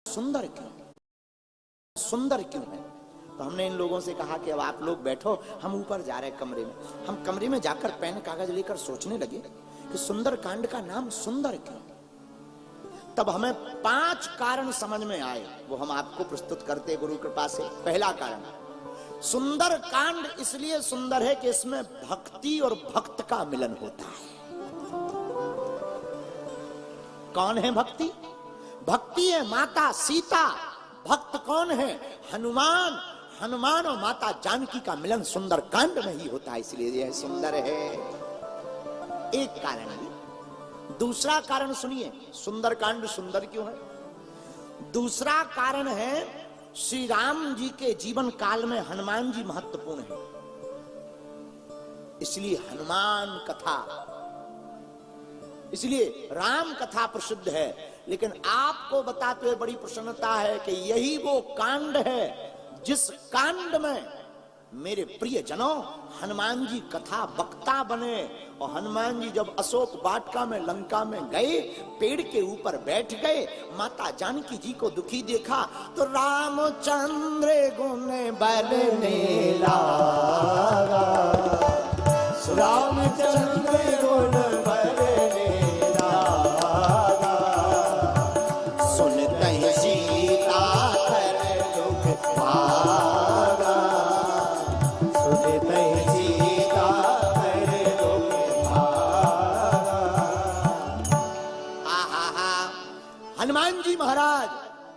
सुंदर क्यों, सुंदर क्यों है? तो हमने इन लोगों से कहा कि अब आप लोग बैठो, हम ऊपर जा रहे हैं कमरे में। हम कमरे में जाकर पेन कागज लेकर सोचने लगे कि सुंदर कांड का नाम सुंदर क्यों। तब हमें 5 कारण समझ में आए, वो हम आपको प्रस्तुत करते गुरु कृपा से। पहला कारण, सुंदर कांड इसलिए सुंदर है कि इसमें भक्ति और भक्त का मिलन होता है। कौन है भक्ति? भक्ति है माता सीता। भक्त कौन है? हनुमान। हनुमान और माता जानकी का मिलन सुंदर कांड में ही होता है, इसलिए यह सुंदर है। एक कारण है। दूसरा कारण सुनिए, सुंदर कांड सुंदर क्यों है? दूसरा कारण है, श्री राम जी के जीवन काल में हनुमान जी महत्वपूर्ण है, इसलिए हनुमान कथा, इसलिए राम कथा प्रसिद्ध है। लेकिन आपको बताते हुए बड़ी प्रसन्नता है कि यही वो कांड है जिस कांड में मेरे प्रिय जनों हनुमान जी कथा वक्ता बने। और हनुमान जी जब अशोक वाटिका में लंका में गए, पेड़ के ऊपर बैठ गए, माता जानकी जी को दुखी देखा तो रामचंद्र गुण बरने लागा, रामचंद्र गुण बरने लागा, सुनते ही सीता कर दुख भागा, सुनते ही सीता कर दुख भागा। हनुमान जी महाराज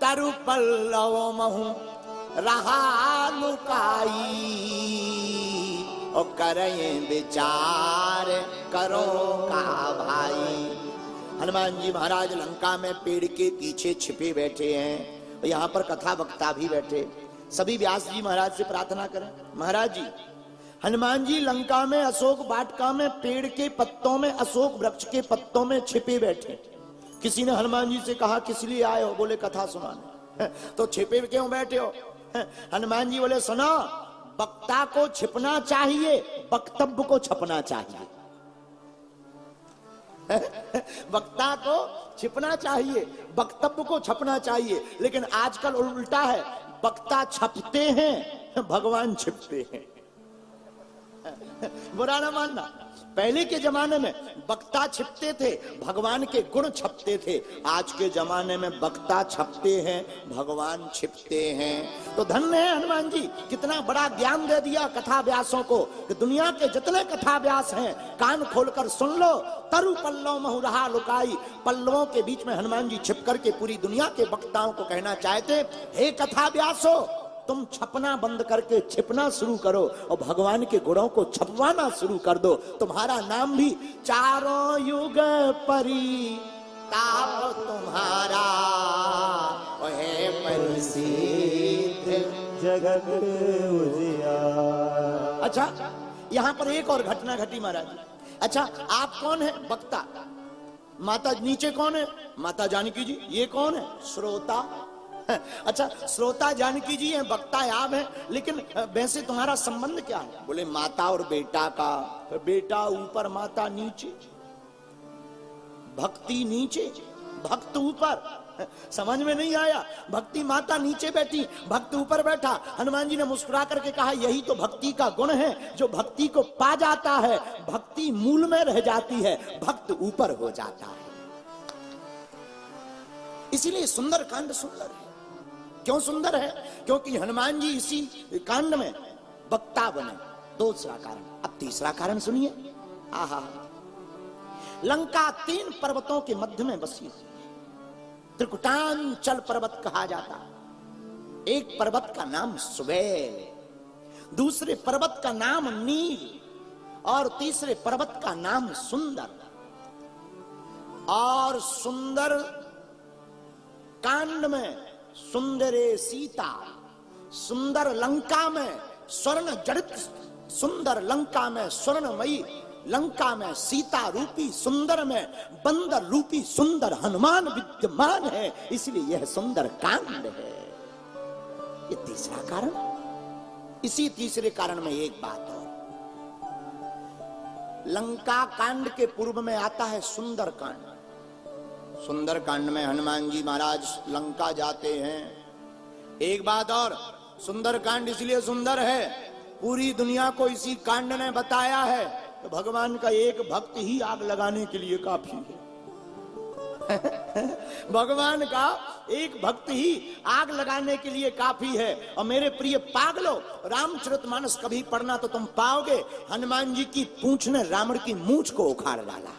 तरु पल्लव महु रहा लुकाई, और करें विचार करो का भाई। हनुमान जी महाराज लंका में पेड़ के पीछे छिपे बैठे हैं, और यहाँ पर कथा वक्ता भी बैठे। सभी व्यास जी महाराज से प्रार्थना करें, महाराज जी हनुमान जी लंका में अशोक वाटिका में पेड़ के पत्तों में, अशोक वृक्ष के पत्तों में छिपे बैठे। किसी ने हनुमान जी से कहा किस लिए आए हो? बोले कथा सुनाने। तो छिपे क्यों बैठे हो? हनुमान जी बोले सुना, वक्ता को छिपना चाहिए, वक्तव्य को छपना चाहिए। वक्ता को छिपना चाहिए, वक्तव्य को छपना चाहिए। लेकिन आजकल उल्टा है, वक्ता छपते हैं, भगवान छिपते हैं। बुरा ना मानना, पहले के जमाने में वक्ता छिपते थे, भगवान के गुण छपते थे। आज के जमाने में वक्ता छपते हैं, भगवान छिपते हैं। तो धन्य है हनुमान जी, कितना बड़ा ज्ञान दे दिया कथा व्यासों को कि दुनिया के जितने कथा व्यास हैं कान खोलकर सुन लो। तरु पल्लव महु रहा लुकाई, पल्लवों के बीच में हनुमान जी छिप करके पूरी दुनिया के वक्ताओं को कहना चाहते, हे कथा व्यासो, तुम छपना बंद करके छिपना शुरू करो और भगवान के गुणों को छपवाना शुरू कर दो। तुम्हारा नाम भी चारों युग परिताप तुम्हारा, है प्रसिद्ध जगत उजियार। अच्छा, यहाँ पर एक और घटना घटी महाराज। अच्छा, आप कौन है? वक्ता। माता नीचे कौन है? माता जानकी जी। ये कौन है? श्रोता। अच्छा, श्रोता जानकी जी हैं, वक्ता आप हैं, लेकिन वैसे तुम्हारा संबंध क्या है? बोले माता और बेटा का। बेटा ऊपर, माता नीचे, भक्ति नीचे, भक्त ऊपर। समझ में नहीं आया? भक्ति माता नीचे बैठी, भक्त ऊपर बैठा। हनुमान जी ने मुस्कुरा करके कहा यही तो भक्ति का गुण है, जो भक्ति को पा जाता है भक्ति मूल में रह जाती है, भक्त ऊपर हो जाता है। इसीलिए सुंदर कांड सुंदर है। क्यों सुंदर है? क्योंकि हनुमान जी इसी कांड में वक्ता बने। दूसरा कारण। अब तीसरा कारण सुनिए। आहा, लंका 3 पर्वतों के मध्य में बसी हुई, त्रिकुटांचल पर्वत कहा जाता। एक पर्वत का नाम सुबेल, दूसरे पर्वत का नाम नील, और तीसरे पर्वत का नाम सुंदर। और सुंदर कांड में सुंदरे सीता, सुंदर लंका में स्वर्ण जड़ित, सुंदर लंका में स्वर्णमयी, लंका में सीता रूपी, सुंदर में बंदर रूपी सुंदर हनुमान विद्यमान है, इसलिए यह सुंदर कांड है। ये तीसरा कारण। इसी तीसरे कारण में एक बात और, लंका कांड के पूर्व में आता है सुंदर कांड। सुंदरकांड में हनुमान जी महाराज लंका जाते हैं। एक बात और, सुंदरकांड इसलिए सुंदर है, पूरी दुनिया को इसी कांड ने बताया है तो भगवान का एक भक्त ही आग लगाने के लिए काफी है। भगवान का एक भक्त ही आग लगाने के लिए काफी है। और मेरे प्रिय पागलों, रामचरितमानस कभी पढ़ना तो तुम पाओगे हनुमान जी की पूंछ ने रावण की मूंछ को उखाड़ डाला।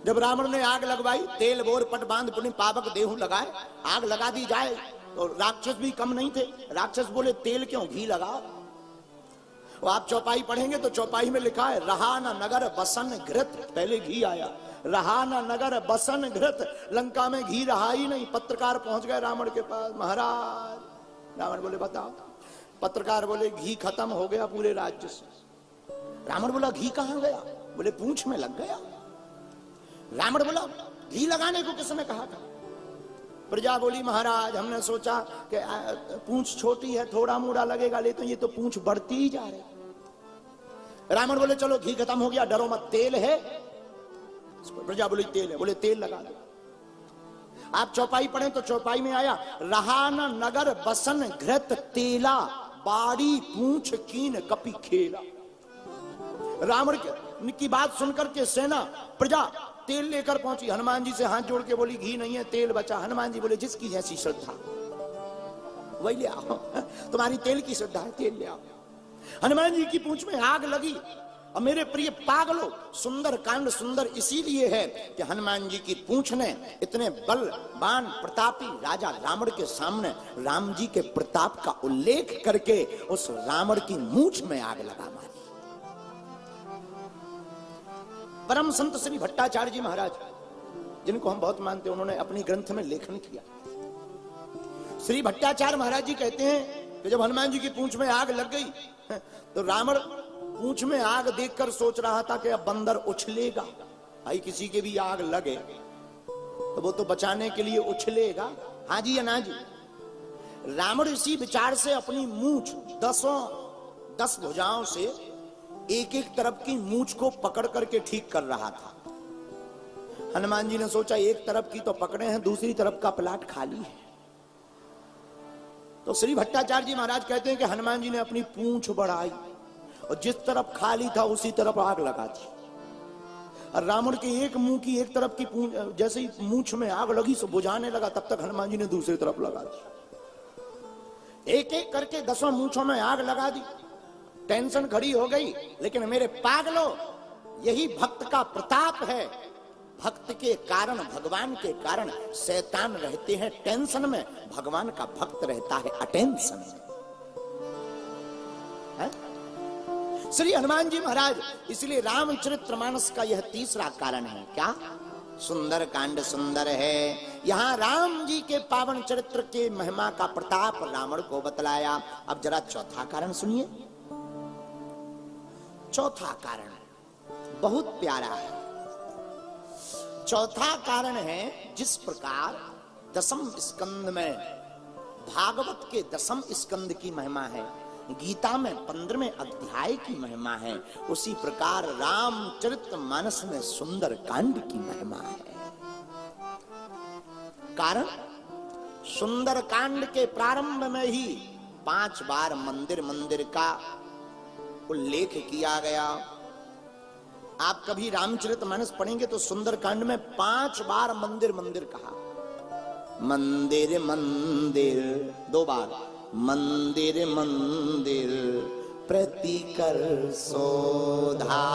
जब रावण ने आग लगवाई, तेल बोर पट बांध पुनि पावक देहु लगाए, आग लगा दी जाए तो राक्षस भी कम नहीं थे। राक्षस बोले तेल क्यों, घी लगाओ। और आप चौपाई पढ़ेंगे तो चौपाई में लिखा है रहा न नगर बसन घृत, पहले घी आया, रहा न नगर बसन घृत। लंका में घी रहा ही नहीं। पत्रकार पहुंच गए रावण के पास, महाराज। रावण बोले बताओ। पत्रकार बोले घी खत्म हो गया पूरे राज्य से। रावण बोला घी कहां गया? बोले पूंछ में लग गया। रावण बोला घी लगाने को किसने कहा था? प्रजा बोली महाराज हमने सोचा कि पूंछ छोटी है, थोड़ा मोड़ा लगेगा, लेकिन ये तो पूंछ बढ़ती ही जा रही। रावण बोले चलो घी खत्म हो गया, डरो मत, तेल है। प्रजा बोली तेल है। बोले तेल लगा दो। आप चौपाई पढ़ें तो चौपाई में आया रहा न नगर बसन घृत तेला, बाड़ी पूंछ कीन कपि खेला। रावण की बात सुनकर के सेना प्रजा तेल लेकर पहुंची। हनुमान जी से हाथ जोड़ के बोली घी नहीं है, तेल बचा। हनुमान जी बोले जिसकी जैसी श्रद्धा वही ले आओ। तुम्हारी तेल की श्रद्धा है, तेल ले आओ। हनुमान जी की पूंछ में आग लगी। और मेरे प्रिय पागलों, सुंदर कांड सुंदर इसीलिए है कि हनुमान जी की पूंछ ने इतने बलवान प्रतापी राजा रावण के सामने राम जी के प्रताप का उल्लेख करके उस रावण की मूंछ में आग लगा मारी। परम संत श्री भट्टाचार्य जी महाराज, जिनको हम बहुत मानते हैं, उन्होंने अपनी ग्रंथ में लेखन किया। श्री भट्टाचार्य महाराज जी कहते हैं कि जब हनुमान जी की पूंछ में आग लग गई तो रावण पूंछ में आग देखकर सोच रहा था कि अब बंदर उछलेगा। भाई किसी के भी आग लगे तो वो तो बचाने के लिए उछलेगा, हाँ जी या ना जी। रावण इसी विचार से अपनी मूंछ 10 भुजाओं से एक एक तरफ की मूंछ को पकड़ करके ठीक कर रहा था। हनुमान जी ने सोचा एक तरफ की तो पकड़े हैं, दूसरी तरफ का प्लाट खाली है। तो श्री भट्टाचार्य जी महाराज कहते हैं कि हनुमान जी ने अपनी पूंछ बढ़ाई और जिस तरफ खाली था उसी तरफ आग लगा दी। और रावण के एक मुंह की एक तरफ की पूंछ, जैसे ही मूंछ में आग लगी सो बुझाने लगा, तब तक हनुमान जी ने दूसरी तरफ लगा दी। एक एक करके 10 मूंछों में आग लगा दी। टेंशन खड़ी हो गई। लेकिन मेरे पागलों, यही भक्त का प्रताप है। भक्त के कारण, भगवान के कारण शैतान रहते हैं टेंशन में, भगवान का भक्त रहता है अटेंशन में। श्री हनुमान जी महाराज, इसलिए रामचरितमानस का यह तीसरा कारण है। क्या? सुंदर कांड सुंदर है। यहां राम जी के पावन चरित्र के महिमा का प्रताप रावण को बतलाया। अब जरा चौथा कारण सुनिए। चौथा कारण बहुत प्यारा है। चौथा कारण है, जिस प्रकार 10वें स्कंद में भागवत के 10वें स्कंद की महिमा है, गीता में 15वें अध्याय की महिमा है, उसी प्रकार रामचरितमानस में सुंदर कांड की महिमा है। कारण, सुंदर कांड के प्रारंभ में ही 5 बार मंदिर का उल्लेख किया गया। आप कभी रामचरितमानस पढ़ेंगे तो सुंदर कांड में 5 बार मंदिर कहा। मंदिर 2 बार, मंदिर प्रतिकर शोधा,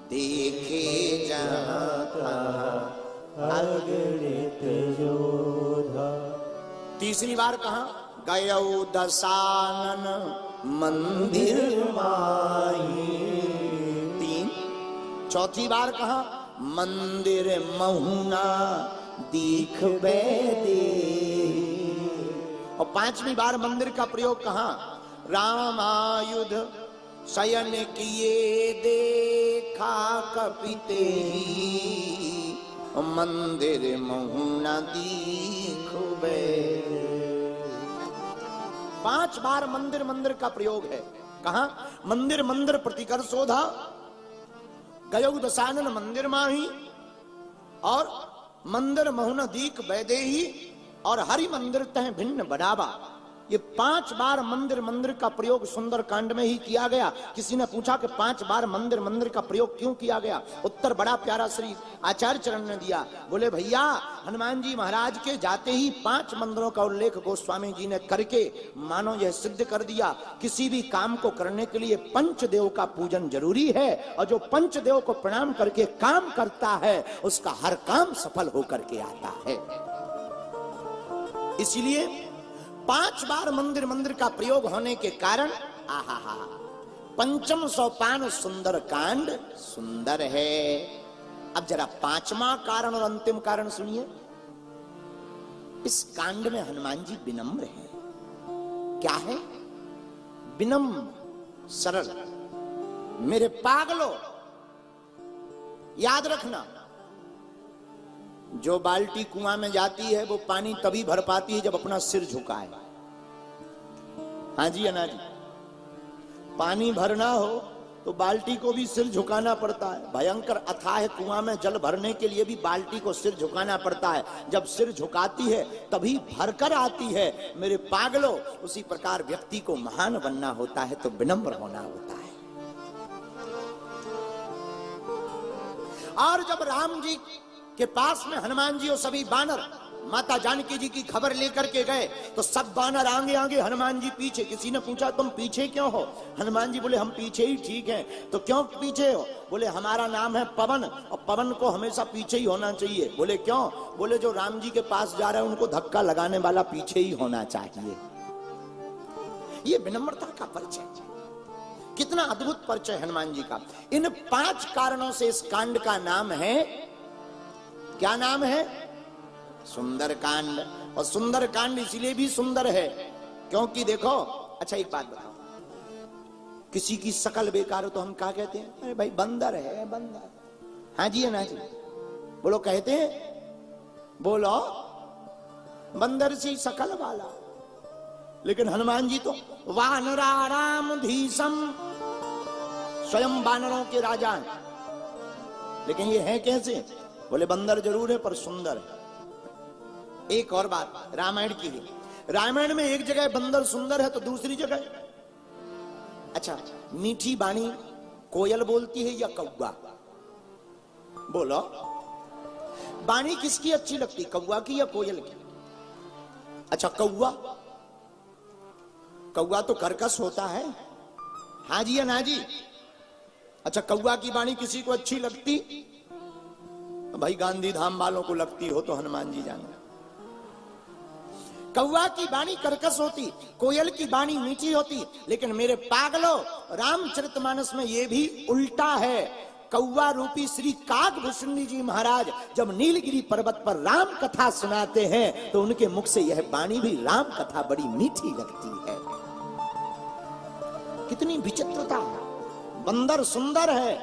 देखे जहां अगणित योधा। तीसरी बार कहा गयौ दशानन मंदिर माही। 3। चौथी बार कहा मंदिर महुना दीख बैदे। और 5वीं बार मंदिर का प्रयोग कहा रामायुध शयन किए देखा कपिते मंदिर महुना दीख बैदे। 5 बार मंदिर का प्रयोग है। कहा मंदिर प्रतिकर शोधा, गयौ दसानन मंदिर माही और मंदिर महुन दीक वैदेही और हरि मंदिर तह भिन्न बढ़ावा। ये 5 बार मंदिर मंदिर का प्रयोग सुंदर कांड में ही किया गया। किसी ने पूछा कि 5 बार मंदिर मंदिर का प्रयोग क्यों किया गया? उत्तर बड़ा प्यारा श्री आचार्य चरण ने दिया। बोले भैया, हनुमान जी महाराज के जाते ही 5 मंदिरों का उल्लेख गोस्वामी जी ने करके मानो यह सिद्ध कर दिया, किसी भी काम को करने के लिए पंचदेव का पूजन जरूरी है, और जो पंचदेव को प्रणाम करके काम करता है उसका हर काम सफल होकर के आता है। इसलिए 5 बार मंदिर मंदिर का प्रयोग होने के कारण आहा पंचम सोपान सुंदर कांड सुंदर है। अब जरा 5वां कारण और अंतिम कारण सुनिए। इस कांड में हनुमान जी विनम्र हैं। क्या है? विनम्र, सरल। मेरे पागलों, याद रखना, जो बाल्टी कुआं में जाती है वो पानी तभी भर पाती है जब अपना सिर झुकाए। हाँ जी अना जी, पानी भरना हो तो बाल्टी को भी सिर झुकाना पड़ता है। भयंकर अथाह कुआं में जल भरने के लिए भी बाल्टी को सिर झुकाना पड़ता है। जब सिर झुकाती है तभी भरकर आती है। मेरे पागलों, उसी प्रकार व्यक्ति को महान बनना होता है तो विनम्र होना होता है। और जब राम जी के पास में हनुमान जी और सभी बानर माता जानकी जी की खबर लेकर के गए तो सब बानर आगे आगे, हनुमान जी पीछे। किसी ने पूछा तुम पीछे क्यों हो? हनुमान जी बोले हम पीछे ही ठीक हैं। तो क्यों पीछे हो? बोले हमारा नाम है पवन और पवन को हमेशा पीछे ही होना चाहिए। बोले क्यों? बोले जो राम जी के पास जा रहे हैं उनको धक्का लगाने वाला पीछे ही होना चाहिए। ये विनम्रता का परिचय, कितना अद्भुत परिचय हनुमान जी का। इन 5 कारणों से इस कांड का नाम है, क्या नाम है? सुंदर कांड। और सुंदर कांड इसलिए भी सुंदर है क्योंकि देखो, अच्छा एक बात बताओ, किसी की शकल बेकार हो तो हम क्या कहते हैं? अरे भाई बंदर है, बंदर। हाँ जी है ना जी, बोलो, कहते हैं, बोलो, बंदर सी शकल वाला। लेकिन हनुमान जी तो वानराराम धीसम, स्वयं वानरों के राजा हैं। लेकिन ये है कैसे? बोले बंदर जरूर है पर सुंदर है। एक और बात रामायण की है। रामायण में एक जगह बंदर सुंदर है तो दूसरी जगह, अच्छा, मीठी बाणी कोयल बोलती है या कौवा? बोलो, बाणी किसकी अच्छी लगती, कौवा की या कोयल की? अच्छा कौवा, कौवा तो कर्कश होता है। हाँ जी या ना जी? अच्छा, कौवा की बाणी किसी को अच्छी लगती? भाई गांधी धाम वालों को लगती हो तो हनुमान जी जाने। कौवा की वाणी कर्कश होती, कोयल की वाणी मीठी होती। लेकिन मेरे पागलों, रामचरितमानस में यह भी उल्टा है। कौवा रूपी श्री काकभूषणी जी महाराज जब नीलगिरी पर्वत पर राम कथा सुनाते हैं तो उनके मुख से यह वाणी भी राम कथा बड़ी मीठी लगती है। कितनी विचित्रता! बंदर सुंदर है,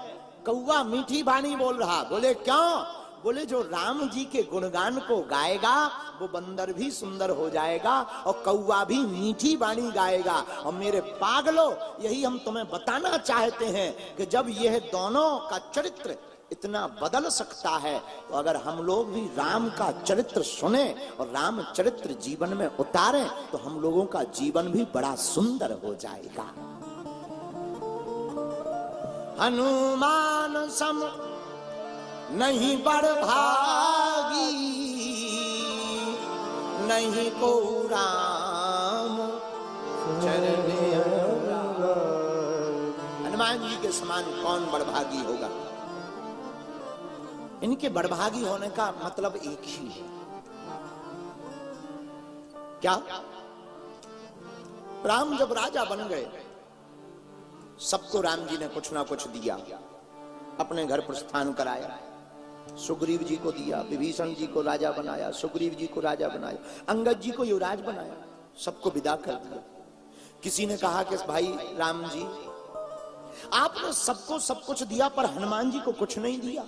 कौवा मीठी वाणी बोल रहा। बोले क्यों? बोले जो राम जी के गुणगान को गाएगा वो बंदर भी सुंदर हो जाएगा और कौवा भी मीठी वाणी गाएगा। और मेरे पागलों, यही हम तुम्हें बताना चाहते हैं कि जब यह दोनों का चरित्र इतना बदल सकता है तो अगर हम लोग भी राम का चरित्र सुने और राम चरित्र जीवन में उतारें तो हम लोगों का जीवन भी बड़ा सुंदर हो जाएगा। हनुमान सम नहीं बड़भागी, नहीं को राम चरण। हनुमान जी के समान कौन बड़भागी होगा? इनके बड़भागी होने का मतलब एक ही है, क्या? राम जब राजा बन गए सबको राम जी ने कुछ ना कुछ दिया। अपने घर प्रस्थान कराया, सुग्रीव जी को दिया, विभीषण जी को राजा बनाया, सुग्रीव जी को राजा बनाया, अंगद जी को युवराज बनाया, सबको विदा कर दिया। किसी ने कहा कि भाई राम जी आपने सबको सब कुछ दिया पर हनुमान जी को कुछ नहीं दिया।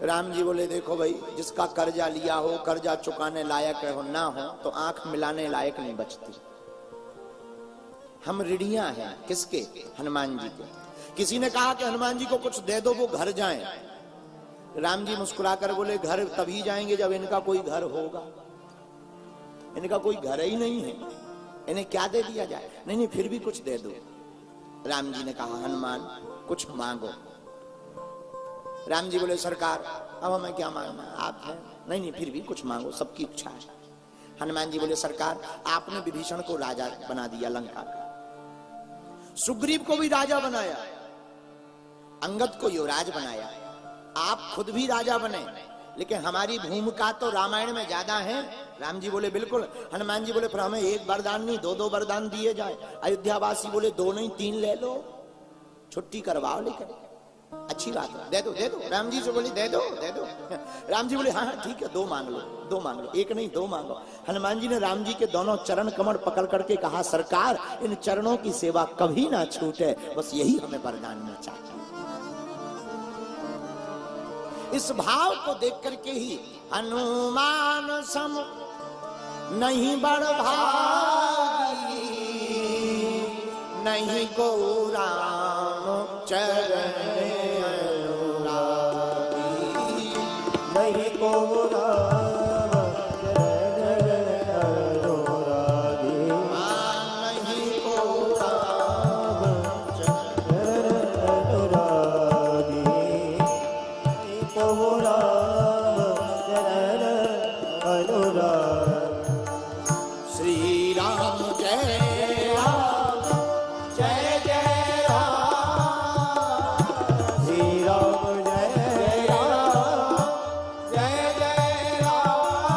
राम जी बोले देखो भाई, जिसका कर्जा लिया हो, कर्जा चुकाने लायक हो ना हो तो आंख मिलाने लायक नहीं बचती। हम ऋणियां हैं किसके? हनुमान जी के। किसी ने कहा कि हनुमान जी को कुछ दे दो वो घर जाएं। राम जी मुस्कुराकर बोले घर तभी जाएंगे जब इनका कोई घर होगा। इनका कोई घर ही नहीं है, इन्हें क्या दे दिया जाए? नहीं नहीं फिर भी कुछ दे दो। राम जी ने कहा हनुमान कुछ मांगो। राम जी बोले सरकार अब हमें क्या मांगना, आप हैं। नहीं नहीं फिर भी कुछ मांगो, सबकी इच्छा है। हनुमान जी बोले सरकार आपने विभीषण को राजा बना दिया लंका का, सुग्रीव को भी राजा बनाया, अंगद को युवराज बनाया, आप खुद भी राजा बने, लेकिन हमारी भूमिका तो रामायण में ज्यादा है। राम जी बोले बिल्कुल। हनुमान जी बोले फिर हमें एक वरदान नहीं दो वरदान दिए जाए। अयोध्यावासी बोले दो नहीं तीन ले लो, छुट्टी करवाओ, लेकर अच्छी बात है, दे दो दे दो। राम जी से बोले दे दो दे दो। राम जी बोले हाँ हाँ ठीक है, दो मांग लो, दो मांग लो, एक नहीं दो मांगो। हनुमान जी ने राम जी के दोनों चरण कमर पकड़ करके कहा सरकार इन चरणों की सेवा कभी ना छूटे, बस यही हमें वरदान में चाहिए। इस भाव को देख करके ही हनुमान सम नहीं बड़ भाई, नहीं को राम चरण अनुरागी, नहीं को राम चरण अनुरागी, नहीं को राम चरण अनुरागी, नहीं को राम चरण अनुरागी। श्री राम जय